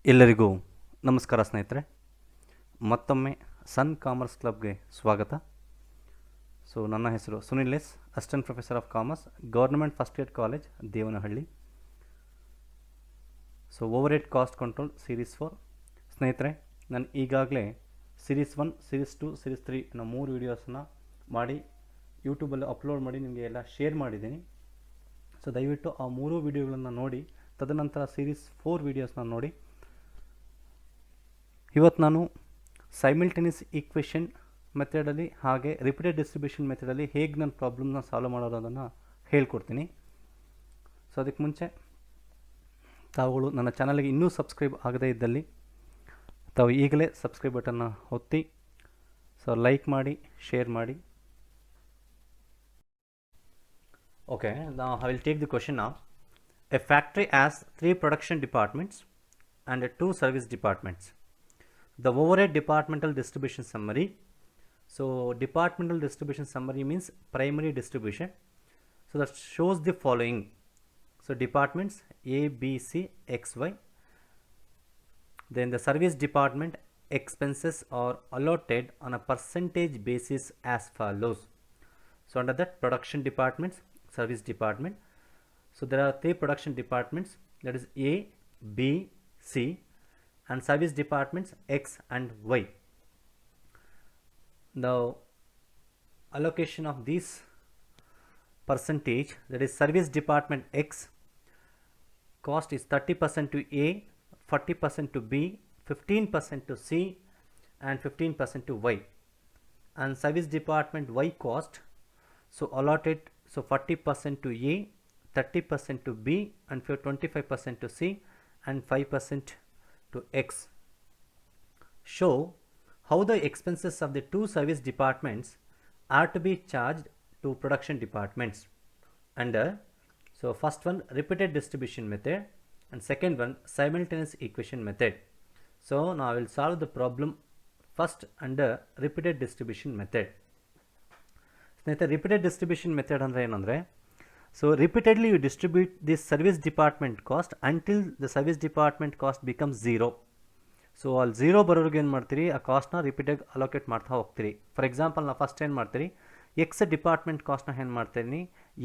ಎಲ್ಲರಿಗೂ ನಮಸ್ಕಾರ ಸ್ನೇಹಿತರೆ. ಮತ್ತೊಮ್ಮೆ ಸನ್ ಕಾಮರ್ಸ್ ಕ್ಲಬ್ಗೆ ಸ್ವಾಗತ. ಸೊ ನನ್ನ ಹೆಸರು Sunil S, assistant professor of commerce, government first year college, Devanahalli. So overhead cost control series 4. ಸ್ನೇಹಿತರೆ, ನಾನು ಈಗಾಗಲೇ ಸೀರೀಸ್ 1, ಸೀರೀಸ್ 2, ಸೀರೀಸ್ 3 ಅನ್ನೋ 3 ವೀಡಿಯೋಸನ್ನ ಮಾಡಿ ಯೂಟ್ಯೂಬಲ್ಲಿ ಅಪ್ಲೋಡ್ ಮಾಡಿ ನಿಮಗೆ ಎಲ್ಲ ಶೇರ್ ಮಾಡಿದ್ದೀನಿ. ಸೊ ದಯವಿಟ್ಟು ಆ 3 ವೀಡಿಯೋಗಳನ್ನು ನೋಡಿ, ತದನಂತರ ಸೀರೀಸ್ 4 ವೀಡಿಯೋಸ್ನ ನೋಡಿ. ಇವತ್ತು ನಾನು ಸೈಮಿಲ್ಟೇನಿಯಸ್ ಈಕ್ವೇಷನ್ ಮೆಥಡಲ್ಲಿ ಹಾಗೆ ರಿಪೀಟೆಡ್ ಡಿಸ್ಟ್ರಿಬ್ಯೂಷನ್ ಮೆಥಡಲ್ಲಿ ಹೇಗೆ ನಾನು ಪ್ರಾಬ್ಲಮ್ನ ಸಾಲ್ವ್ ಮಾಡೋದನ್ನು ಹೇಳ್ಕೊಡ್ತೀನಿ. ಸೊ ಅದಕ್ಕೆ ಮುಂಚೆ ತಾವುಗಳು ನನ್ನ ಚಾನಲ್ಗೆ ಇನ್ನೂ ಸಬ್ಸ್ಕ್ರೈಬ್ ಆಗದೇ ಇದ್ದಲ್ಲಿ ತಾವು ಈಗಲೇ ಸಬ್ಸ್ಕ್ರೈಬ್ ಬಟನ್ನ ಒತ್ತಿ, ಸೊ ಲೈಕ್ ಮಾಡಿ, ಶೇರ್ ಮಾಡಿ. Okay, now I will take the question now. A factory has 3 production departments and 2 service departments. The overhead departmental distribution summary. So departmental distribution summary means primary distribution. So that shows the following. So departments A, B, C, X, Y. Then the service department expenses are allotted on a percentage basis as follows. So under that, production departments, service department. So there are 3 production departments, that is A, B, C, and service departments X and Y. The allocation of this percentage, that is service department X, cost is 30% to A, 40% to B, 15% to C, and 15% to Y. And service department Y cost, so allotted, so 40% to A, 30% to B, and 25% to C, and 5% to X. Show how the expenses of the 2 service departments are to be charged to production departments under, so first one, repeated distribution method, and second one, simultaneous equation method. So now I will solve the problem first under repeated distribution method. ಸ್ನೇಹಿತರೆ, repeated distribution method ಅಂದರೆ ಏನಂದರೆ, so repeatedly you distribute this service department cost until the service department cost becomes 0. So ಅಲ್ಲಿ 0 ಬರೋರಿಗೆ ಏನು ಮಾಡ್ತೀರಿ, ಆ ಕಾಸ್ಟ್ನ ರಿಪೀಟಾಗಿ allocate ಮಾಡ್ತಾ ಹೋಗ್ತೀರಿ. For example, ನಾನು ಫಸ್ಟ್ ಏನು ಮಾಡ್ತೀರಿ, ಎಕ್ಸ್ ಡಿಪಾರ್ಟ್ಮೆಂಟ್ ಕಾಸ್ಟ್ನ ಏನು ಮಾಡ್ತೀನಿ,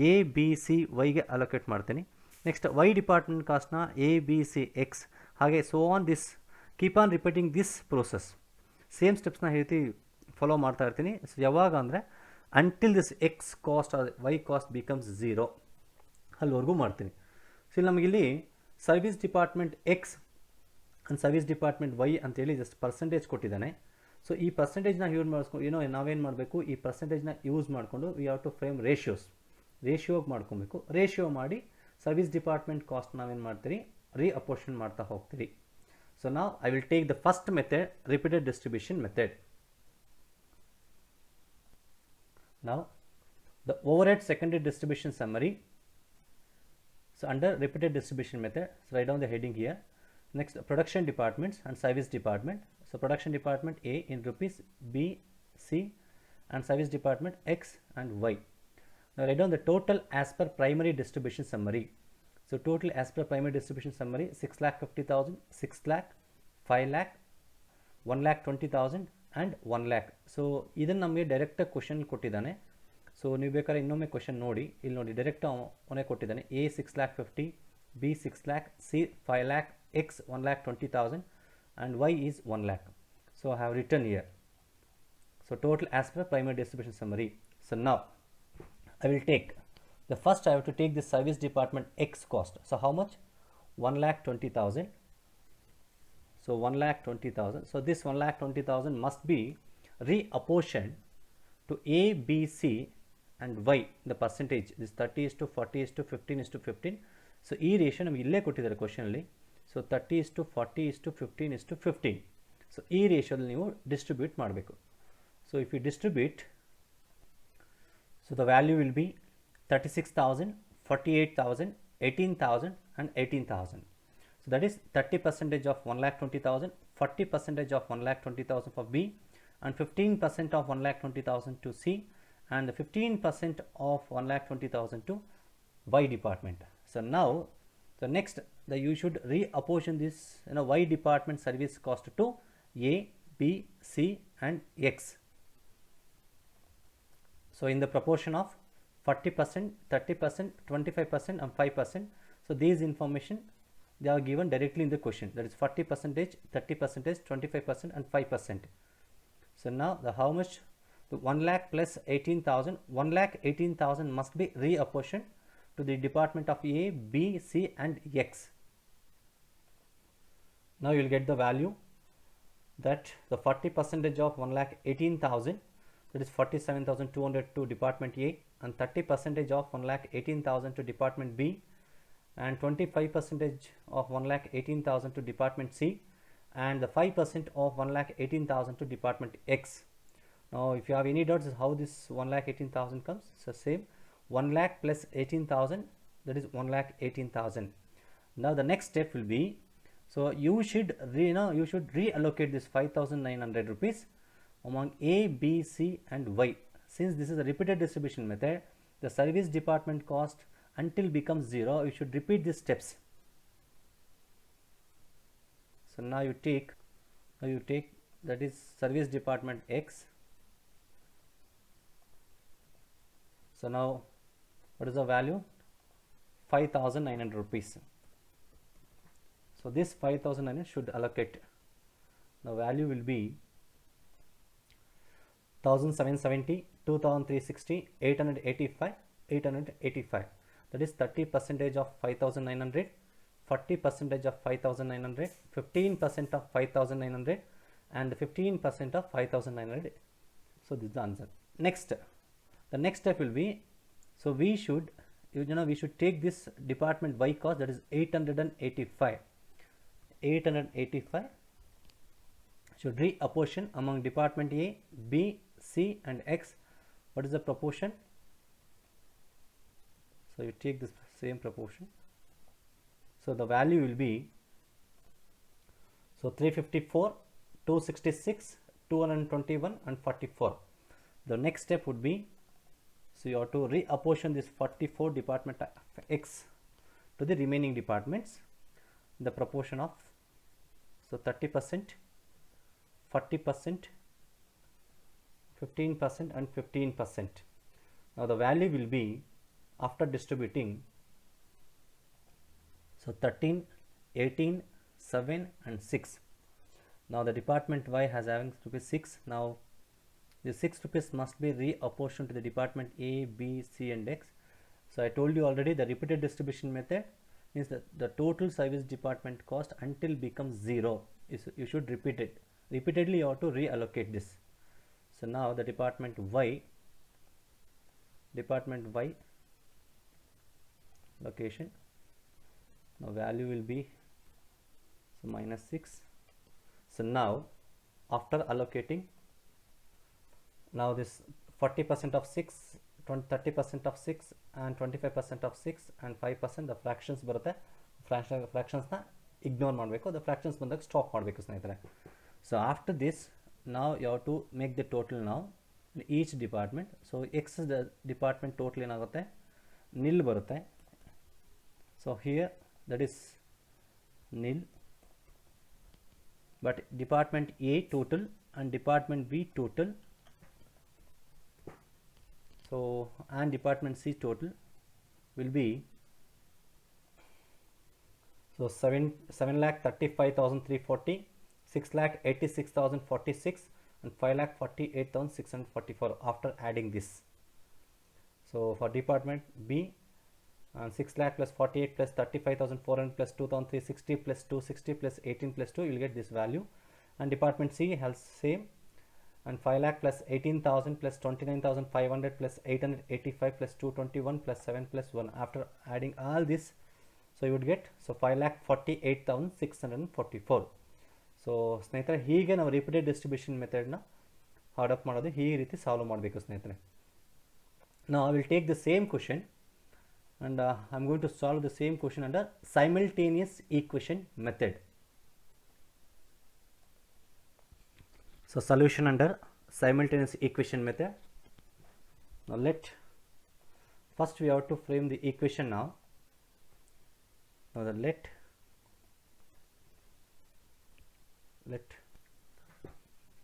ಎ, ಬಿ, ಸಿ, ವೈಗೆ ಅಲೋಕೇಟ್ ಮಾಡ್ತೀನಿ. ನೆಕ್ಸ್ಟ್ ವೈ ಡಿಪಾರ್ಟ್ಮೆಂಟ್ ಕಾಸ್ಟ್ನ ಎ, ಬಿ, ಸಿ, ಎಕ್ಸ್, ಹಾಗೆ so on this, keep on repeating this process. Same ಸ್ಟೆಪ್ಸ್ನ ಹೇಳ್ತಿ ಫಾಲೋ ಮಾಡ್ತಾ ಇರ್ತೀನಿ. ಸೊ ಯಾವಾಗ ಅಂದರೆ until this X cost or Y cost becomes 0, ಅಲ್ಲಿವರೆಗೂ ಮಾಡ್ತೀನಿ. ಸೊ ಇಲ್ಲಿ ನಮಗಿಲ್ಲಿ service department X and service department Y ಅಂತೇಳಿ ಜಸ್ಟ್ ಪರ್ಸೆಂಟೇಜ್ ಕೊಟ್ಟಿದ್ದಾನೆ. ಸೊ ಈ ಪರ್ಸೆಂಟೇಜ್ನ ಯೂಸ್ ಮಾಡಿಸ್ಕೊಂಡು ನಾವೇನು ಮಾಡಬೇಕು, ಈ ಪರ್ಸೆಂಟೇಜ್ನ ಯೂಸ್ ಮಾಡಿಕೊಂಡು ವಿ ಹ್ಯಾವ್ ಟು ಫ್ರೇಮ್ ರೇಷಿಯೋಗೆ ಮಾಡ್ಕೊಬೇಕು. ರೇಷಿಯೋ ಮಾಡಿ ಸರ್ವಿಸ್ ಡಿಪಾರ್ಟ್ಮೆಂಟ್ ಕಾಸ್ಟ್ ನಾವೇನು ಮಾಡ್ತೀರಿ, ರೀಅಪೋರ್ಷನ್ ಮಾಡ್ತಾ ಹೋಗ್ತೀರಿ. ಸೊ ನಾವು I will take the first method, repeated distribution method. Now the overhead secondary distribution summary. So under repeated distribution method, so write down the heading here. Next, production departments and service department. So production department A in rupees, B, C, and service department X and Y. Now write down the total as per primary distribution summary. So total as per primary distribution summary, 6,50,000, 6 lakh, 5 lakh, 1,20,000 and 1 lakh. So ಇದನ್ನು ನಮಗೆ ಡೈರೆಕ್ಟಾಗಿ question ಕೊಟ್ಟಿದ್ದಾನೆ. So ನೀವು ಬೇಕಾದ್ರೆ ಇನ್ನೊಮ್ಮೆ question ನೋಡಿ, ಇಲ್ಲಿ ನೋಡಿ ಡೈರೆಕ್ಟ್ ಅವನೇ ಕೊಟ್ಟಿದ್ದಾನೆ. A 6,50,000, B 6 lakh, C 5 lakh, X 1,20,000 and y is 1 lakh. So I have written here. So total as per primary distribution summary. So now I will take the first, I have to take the service department X cost. So how much? 1,20,000. So 1,20,000. So this 1,20,000 must be reapportioned to A, B, C and Y. The percentage this 30:40:15:15. So ಈ ratio ನಮಗೆ ಇಲ್ಲೇ ಕೊಟ್ಟಿದ್ದಾರೆ ಕ್ವಶನಲ್ಲಿ. So 30:40:15:15. So ಈ ರೇಷಿಯೋದಲ್ಲಿ ನೀವು distribute ಮಾಡಬೇಕು. So if you distribute, so the value will be 36,000, 48,000, 18,000 and 18,000. So that is 30% of 1,20,000, 40% of 1,20,000 for B, and 15% of 1,20,000 to C, and 15% of 1,20,000 to Y department. So now So next, you should reapportion this Y department service cost to A, B, C and X. So in the proportion of 40%, 30%, 25% and 5%. So these information they are given directly in the question, that is 40%, 30%, 25% and 5%. So now the how much? The 1 lakh plus 18,000, 1 lakh 18,000 must be reapportioned to the department of A, B, C and X. Now you will get the value that the 40% of 1 lakh 18,000, that is 47,200 to department A, and 30% of 1 lakh 18,000 to department B, and 25% of 1 lakh 18,000 to department C, and the 5% of 1 lakh 18,000 to department X. Now if you have any doubts how this 1 lakh 18,000 comes, so same 1 lakh plus 18,000, that is 1 lakh 18,000. Now the next step will be, so you should reallocate this 5,900 rupees among A, B, C and Y. Since this is a repeated distribution method, the service department cost until becomes 0, you should repeat these steps. So now you take that is service department X. So now what is the value? 5,900 rupees. So this 5,900 should allocate. The value will be 1,770, 2,360, 885, 885. That is 30% of 5,900, 40% of 5,900, 15% of 5,900 and 15% of 5,900. So this is the answer. Next, the next step will be, so we should we should take this department Y cost, that is 885 should reapportion among department A, B, C and X. What is the proportion? So you take this same proportion. So the value will be, so 354, 266, 221 and 44. The next step would be, so you have to reapportion this 44 department X to the remaining departments, the proportion of, so 30%, 40%, 15% and 15%. Now the value will be, after distributing, so 13, 18, 7 and 6. Now the department Y has having rupees 6. Now the 6 rupees must be reapportioned to the department A, B, C and X. So I told you already, the repeated distribution method means that the total service department cost until becomes 0 is, you should repeat it repeatedly. You have to reallocate this. So now the department Y location, now value will be, so minus 6. So now after allocating, now this 40% of 6, 30% of 6 and 25% of 6 and 5% the fractions ಬರುತ್ತೆ. fractions na ignore ಮಾಡಬೇಕು, the fractions ಬಂದಾಗ stop ಮಾಡಬೇಕು ಸ್ನೇಹಿತರೆ. So after this, now you have to make the total now in each department. So X is the department total ಏನಾಗುತ್ತೆ, nil ಬರುತ್ತೆ. So here that is nil, but department A total and department B total, so and department C total will be, so 7,35,340, 6,86,046 and 5,48,644 after adding this. So for department B, 6 lakh plus 48 plus 35,400 plus 2,360 plus 260 plus 18 plus 2, you will get this value. And department C has same, and 5 lakh plus 18,000 plus 29,500 plus 885 plus 221 plus 7 plus 1. After adding all this, so you would get, so 5,48,644. So ಸ್ನೇಹಿತರೆ ಹೀಗೆ ನಾವು repeated distribution ಮೆಥಡ್ನ hard up ಮಾಡೋದು ಈ ರೀತಿ solve ಮಾಡಬೇಕು ಸ್ನೇಹಿತರೆ. Now I will take the same question and I am going to solve the same question under simultaneous equation method. So solution under simultaneous equation method. Now first we have to frame the equation now. Now the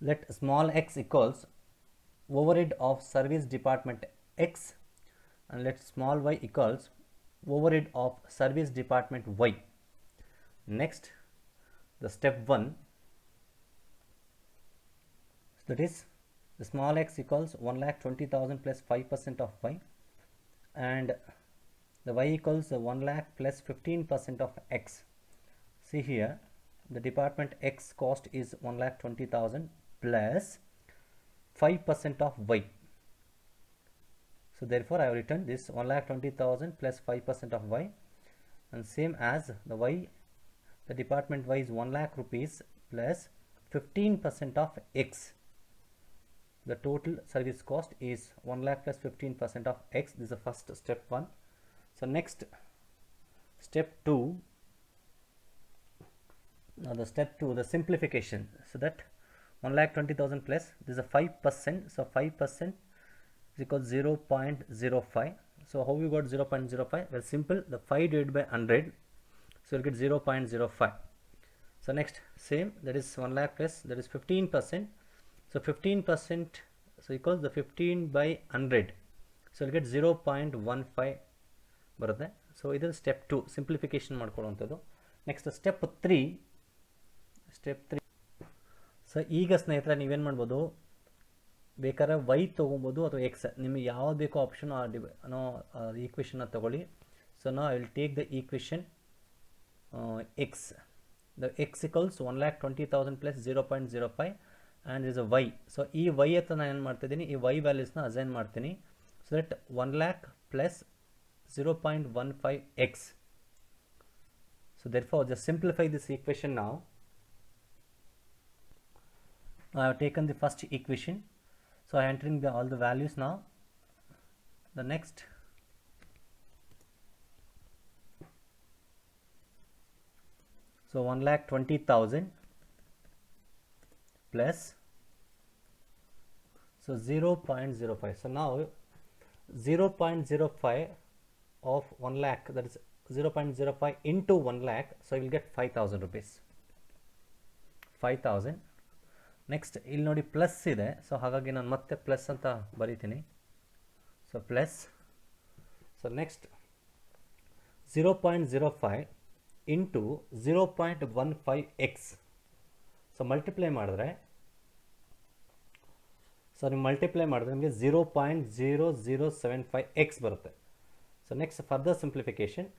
let small x equals overhead of service department X, and let small y equals overhead of service department Y. Next, the step 1, that is the small x equals 1,20,000 plus 5% of y, and the y equals 1 lakh plus 15% of x. See here, the department X cost is 1,20,000 plus 5% of y. So therefore I have written this 1,20,000 plus 5% of y, and same as the y, the department y is 1 lakh rupees plus 15% of x. The total service cost is 1 lakh plus 15% of x. This is the first step 1. So next, step 2. Now the step 2, the simplification. So that 1,20,000 plus, this is a 5%. So 5% is equal to 0.05. So how we got 0.05? Well, simple. The 5 divided by 100. So you'll get 0.05. So next, same, that is 1 lakh plus, that is 15%. So 15%, so equals the 15 by 100. So you'll get 0.15 ಬರುತ್ತೆ. So ಇದು step 2 simplification ಮಾಡ್ಕೊಳ್ಳುವಂಥದ್ದು. Next step 3. So ಈಗ ಸ್ನೇಹಿತರೆ ನೀವೇನು ಮಾಡ್ಬೋದು, ಬೇಕಾದ್ರೆ Y ತೊಗೊಬೋದು ಅಥವಾ ಎಕ್ಸ್, ನಿಮಗೆ ಯಾವ್ದು ಬೇಕೋ ಆಪ್ಷನ್ ಈಕ್ವೇಷನ್ನ ತೊಗೊಳ್ಳಿ. ಸೊ ನಾ I will take the equation x. The x equals 1,20,000 plus 0.05 and is a y. So ಈ ವೈ ಹತ್ರ ನಾನು ಏನು ಮಾಡ್ತಿದ್ದೀನಿ, ಈ ವೈ ವ್ಯಾಲ್ಯೂಸ್ನ ಅಸೈನ್ ಮಾಡ್ತೀನಿ. So that 1 lakh plus 0.15x. So therefore just simplify this equation now. I have taken the first equation, so I am entering all the values now. The next, so 1,20,000 plus, so 0.05. So now 0.05 of 1 lakh, that is 0.05 into 1 lakh, so you will get 5,000 rupees. 5,000. Next ಇಲ್ಲಿ ನೋಡಿ plus ಇದೆ, so ಹಾಗಾಗಿ ನಾನು ಮತ್ತೆ plus ಅಂತ ಬರೀತೀನಿ. So plus, so next 0.05 into 0.15x. So multiply ಮಾಡಿದ್ರೆ, so ನೀವು ಮಲ್ಟಿಪ್ಲೈ ಮಾಡಿದ್ರೆ ನಿಮಗೆ 0.0075x ಬರುತ್ತೆ. So next further simplification.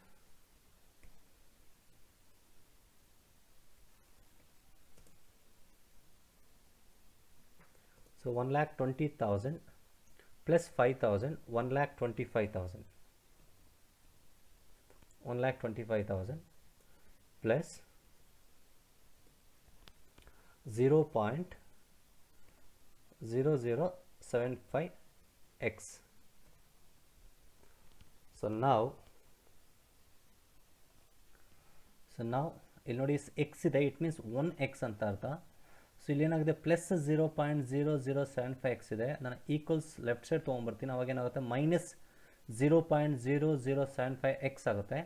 So 1,20,000 plus 5,000, 1,25,000. 1,25,000 plus 0.0075x. So now ಇಲ್ಲಿ ನೋಡಿ x ಇದೆ, ಇಟ್ ಮೀನ್ಸ್ 1x ಅಂತ ಅರ್ಥ. ಸೊ ಇಲ್ಲಿ ಏನಾಗಿದೆ, ಪ್ಲಸ್ 0.0075x ಇದೆ, ನಾನು ಈಕ್ವಲ್ಸ್ ಲೆಫ್ಟ್ ಸೈಡ್ ತೊಗೊಂಡ್ಬರ್ತೀನಿ, ಅವಾಗ ಏನಾಗುತ್ತೆ ಮೈನಸ್ 0.0075x ಆಗುತ್ತೆ.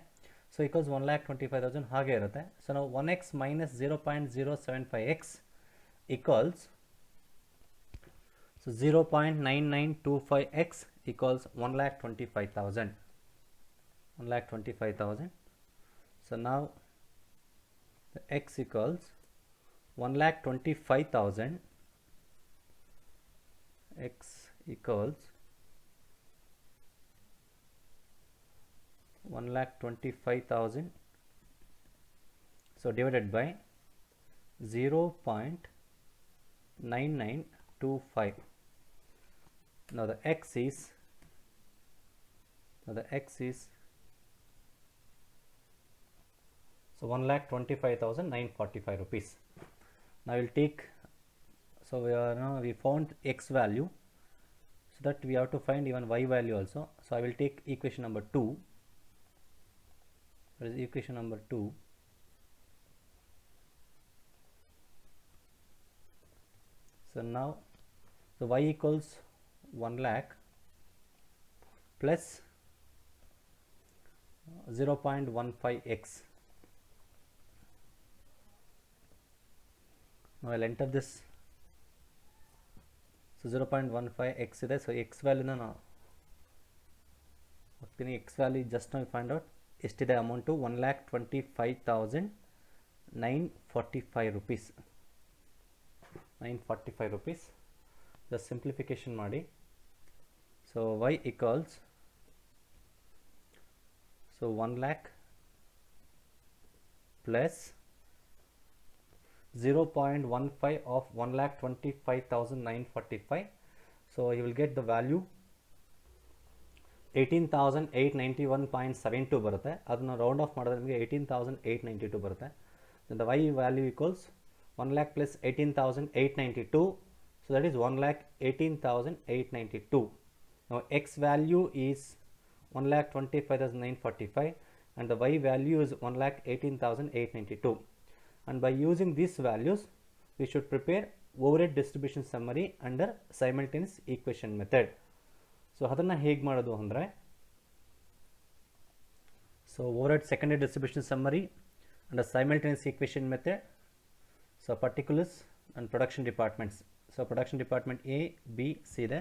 ಸೊ ಈಕ್ವಲ್ಸ್ 1,25,000 ಹಾಗೆ ಇರುತ್ತೆ. ಸೊ ನಾವು 1x minus 0.075x equals, so 0.9925x equals 1,25,000. 1,25,000. So now the x equals 1,25,000. X equals 1,25,000. So divided by 0.9925. Now the x is so 1,25,945 rupees. Now we'll take, so we found x value, so that we have to find even y value also. So I will take equation number 2. That is equation number 2. So now the y equals 1 lakh plus 0.15x. Now I'll enter this. So 0.15 x ಇದೆ. So x ವ್ಯಾಲ್ಯೂನ ನಾವು ಹೋಗ್ತೀನಿ. X value just ನಾವು find out ಎಷ್ಟಿದೆ amount 1,25,945 rupees. 945 rupees. Just simplification ಮಾಡಿ. So y equals, so 1 lakh plus 0.15 of 1,25,945. So you will get the value 18,891.72 ಬರುತ್ತೆ. ಅದನ್ನು round off ಮಾಡಿದ್ರೆ ನಿಮಗೆ 18,892 ಬರುತ್ತೆ. Then the y value equals 1 lakh plus 18,892. So that is 1,18,892. Now x value is 1,25,945 and the y value is 1,18,892. And by using these values we should prepare overhead distribution summary under simultaneous equation method. So ಅದನ್ನು ಹೇಗೆ ಮಾಡೋದು ಅಂದರೆ, so overhead secondary distribution summary under simultaneous equation method. So particulars and production departments. So production department A, B, C ಇದೆ.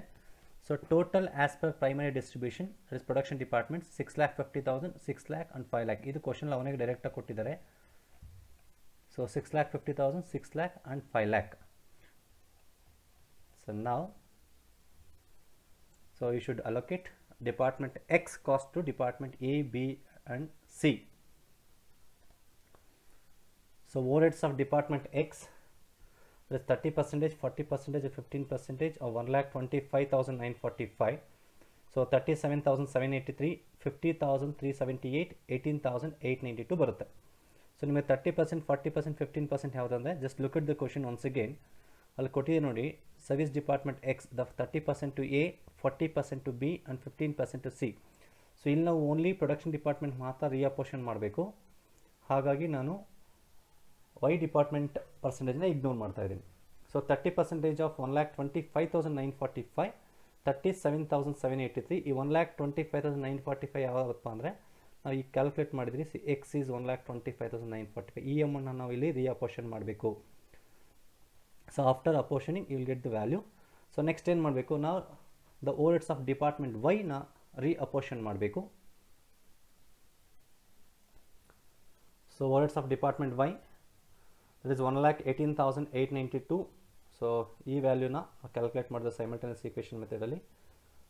So total as per primary distribution, that is production department 6,50,000, 6 lakh and 5 lakh. ಇದು question ಅವನಿಗೆ ಡೈರೆಕ್ಟಾಗಿ ಕೊಟ್ಟಿದ್ದಾರೆ. So 6,50,000, 6 lakh and 5 lakh. So now, so you should allocate department X cost to department A, B and C. So overheads of department X, that is 30%, 40%, 15% of 1,25,945. So 37,783, 50,378, 18,892 ಬರುತ್ತೆ. So ನಿಮಗೆ 30%, 40%, 15% ಯಾವುದಂದರೆ, just look at the question once again. ಅಲ್ಲಿ ಕೊಟ್ಟಿದೆ ನೋಡಿ, service department X the 30% to A, 40% to B and 15% to C. So ಇಲ್ಲಿ ನಾವು only production department ಮಾತ್ರ ರಿಅಪೋರ್ಷನ್ ಮಾಡಬೇಕು. ಹಾಗಾಗಿ ನಾನು ವೈ ಡಿಪಾರ್ಟ್ಮೆಂಟ್ ಪರ್ಸೆಂಟೇಜ್ನ ಇಗ್ನೋರ್ ಮಾಡ್ತಾ ಇದ್ದೀನಿ. So 30% of 1,25,945, 37,783. ಈ 1,25,945 ಯಾವಾಗಪ್ಪ ಅಂದರೆ ನಾವು ಈಗ ಕ್ಯಾಲ್ಕುಲೇಟ್ ಮಾಡಿದ್ರಿ, ಎಕ್ಸ್ ಈಸ್ 1,25,945. ಈ ಅಮೌಂಟ್ನ ನಾವು ಇಲ್ಲಿ ರಿಅಪೋರ್ಷನ್ ಮಾಡಬೇಕು. So after apportioning you will get the value. So next ಏನು ಮಾಡಬೇಕು, ನಾವು ದ ಓವರ್ಹೆಡ್ಸ್ ಆಫ್ ಡಿಪಾರ್ಟ್ಮೆಂಟ್ ವೈನ ರಿಅಪೋರ್ಷನ್ ಮಾಡಬೇಕು. So overheads of department Y that is 1,18,892. So ಈ ವ್ಯಾಲ್ಯೂನ ಕ್ಯಾಲ್ಕುಲೇಟ್ ಮಾಡಿದ ಸೈಮಲ್ಟೇನಿಯಸ್ ಈಕ್ವೇಷನ್ ಮೆಥಡಲ್ಲಿ.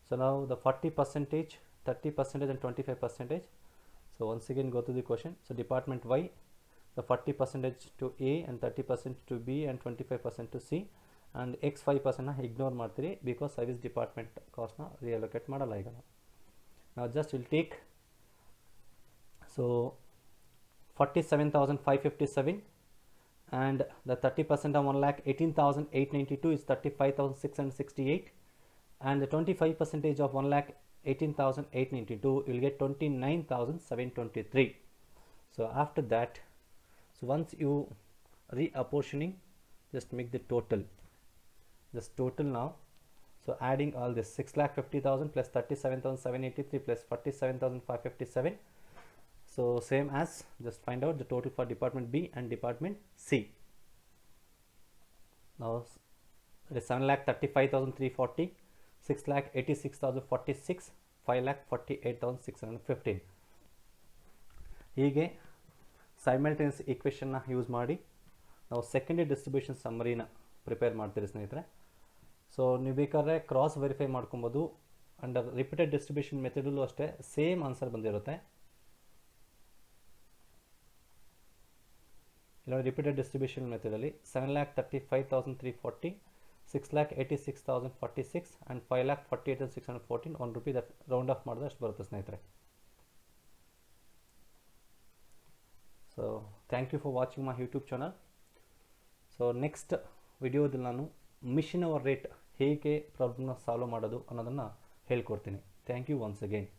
ಸೊ ನಾವು the 40%, 30% and 25%. So once again go to the question. So department Y, the 40% to A and 30% to B and 25% to C, and X 5% na ignore ಮಾಡ್ತೀರಿ because service department cost na reallocate ಮಾಡಲ್ಲ ಈಗ. Now just we'll take, so 47,557 and the 30% of 1,18,892 is 35,668 and the 25% of 1,18,892 you will get 29,723. So after that, so once you reapportioning, just make the total, this total now. So adding all this 6,50,000 plus 37,783 plus 47,557. So same as, just find out the total for department B and department C. Now it is 7,35,340, 6,86,046, 5,48,615. ಹೀಗೆ simultaneous ಈಕ್ವೇಷನ್ನ use ಮಾಡಿ ನಾವು secondary distribution ಸಮ್ಮರಿನ prepare ಮಾಡ್ತೀರಿ ಸ್ನೇಹಿತರೆ. So ನೀವು ಬೇಕಾದ್ರೆ cross verify ಮಾಡ್ಕೊಬೋದು. Under repeated distribution ಮೆಥಡಲ್ಲೂ ಅಷ್ಟೇ ಸೇಮ್ ಆನ್ಸರ್ ಬಂದಿರುತ್ತೆ. ಇಲ್ಲ ರಿಪೀಟೆಡ್ ಡಿಸ್ಟ್ರಿಬ್ಯೂಷನ್ ಮೆಥಡಲ್ಲಿ 7,35,340, 6,86,046 and 5,48,614 1 rupee that round off ಮಾಡಿದ್ರೆ ಅಷ್ಟು ಬರುತ್ತೆ ಸ್ನೇಹಿತರೆ. So thank you for watching my YouTube channel. So next ವಿಡಿಯೋದಲ್ಲಿ ನಾನು ಮಿಷನ್ ಅವರ್ ರೇಟ್ ಹೇಗೆ ಪ್ರಾಬ್ಲಮ್ನ ಸಾಲ್ವ್ ಮಾಡೋದು ಅನ್ನೋದನ್ನು ಹೇಳ್ಕೊಡ್ತೀನಿ. Thank you once again.